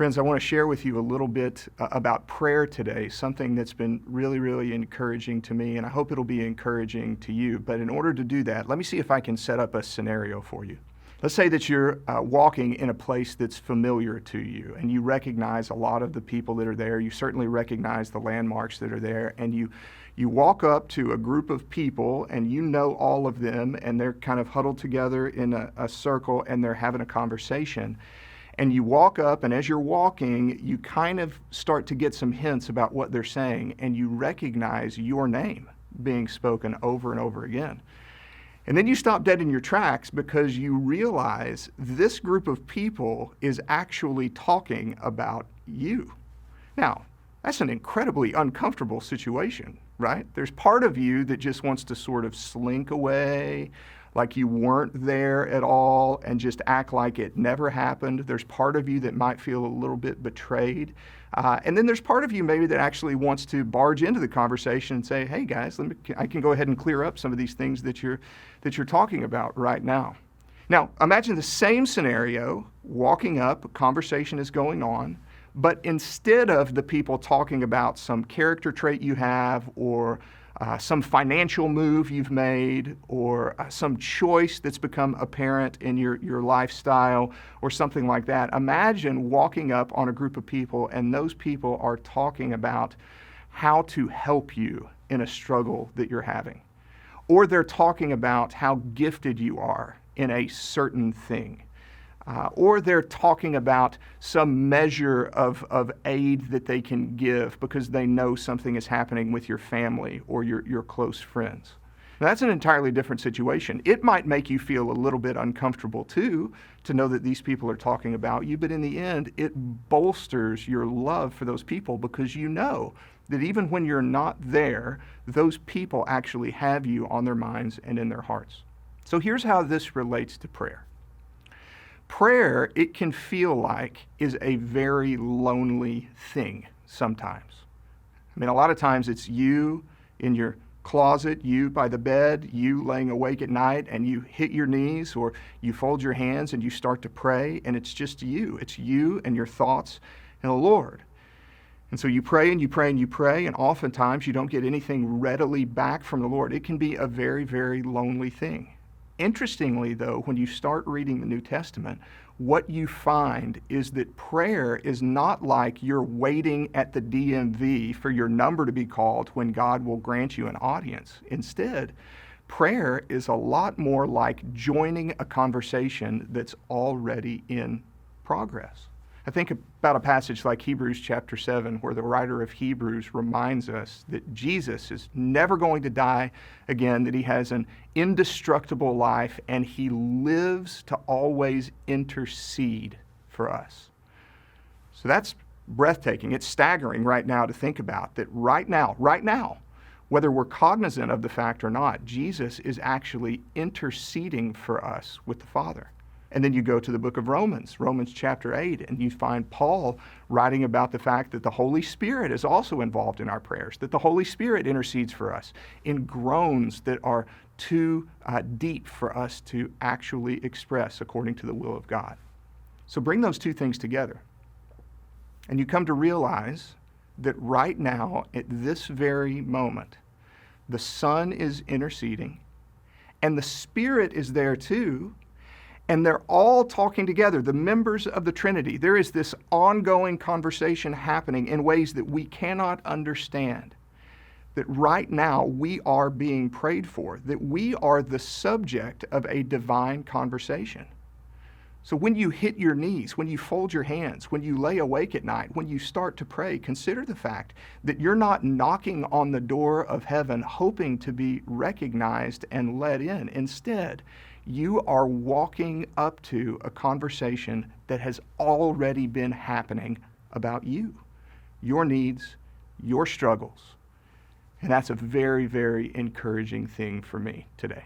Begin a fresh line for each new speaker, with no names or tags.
Friends, I want to share with you a little bit about prayer today, something that's been really, really encouraging to me, and I hope it'll be encouraging to you. But in order to do that, let me see if I can set up a scenario for you. Let's say that you're walking in a place that's familiar to you, and you recognize a lot of the people that are there. You certainly recognize the landmarks that are there, and you walk up to a group of people, and you know all of them, and they're kind of huddled together in a circle, and they're having a conversation. And you walk up, and as you're walking, you kind of start to get some hints about what they're saying, and you recognize your name being spoken over and over again. And then you stop dead in your tracks because you realize this group of people is actually talking about you. Now, that's an incredibly uncomfortable situation, right? There's part of you that just wants to sort of slink away, like you weren't there at all, and just act like it never happened. There's part of you that might feel a little bit betrayed. And then there's part of you maybe that actually wants to barge into the conversation and say, hey guys, I can go ahead and clear up some of these things that you're talking about right now. Now, imagine the same scenario, walking up, a conversation is going on, but instead of the people talking about some character trait you have, or some financial move you've made, or some choice that's become apparent in your lifestyle, or something like that. Imagine walking up on a group of people, and those people are talking about how to help you in a struggle that you're having. Or they're talking about how gifted you are in a certain thing. Or they're talking about some measure of aid that they can give because they know something is happening with your family or your close friends. Now, that's an entirely different situation. It might make you feel a little bit uncomfortable too, to know that these people are talking about you, but in the end, it bolsters your love for those people because you know that even when you're not there, those people actually have you on their minds and in their hearts. So here's how this relates to prayer. Prayer, it can feel like, is a very lonely thing sometimes. I mean, a lot of times it's you in your closet, you by the bed, you laying awake at night, and you hit your knees or you fold your hands and you start to pray, and it's just you. It's you and your thoughts and the Lord. And so you pray and you pray and you pray, and oftentimes you don't get anything readily back from the Lord. It can be a very, very lonely thing. Interestingly, though, when you start reading the New Testament, what you find is that prayer is not like you're waiting at the DMV for your number to be called when God will grant you an audience. Instead, prayer is a lot more like joining a conversation that's already in progress. I think about a passage like Hebrews chapter 7, where the writer of Hebrews reminds us that Jesus is never going to die again, that he has an indestructible life, and he lives to always intercede for us. So that's breathtaking. It's staggering right now to think about that right now, whether we're cognizant of the fact or not, Jesus is actually interceding for us with the Father. And then you go to the book of Romans chapter 8, and you find Paul writing about the fact that the Holy Spirit is also involved in our prayers, that the Holy Spirit intercedes for us in groans that are too deep for us to actually express according to the will of God. So bring those two things together, and you come to realize that right now, at this very moment, the Son is interceding, and the Spirit is there too. And they're all talking together, the members of the Trinity. There is this ongoing conversation happening in ways that we cannot understand. That right now we are being prayed for, that we are the subject of a divine conversation. So when you hit your knees, when you fold your hands, when you lay awake at night, when you start to pray, consider the fact that you're not knocking on the door of heaven hoping to be recognized and let in. Instead, you are walking up to a conversation that has already been happening about you, your needs, your struggles. And that's a very, very encouraging thing for me today.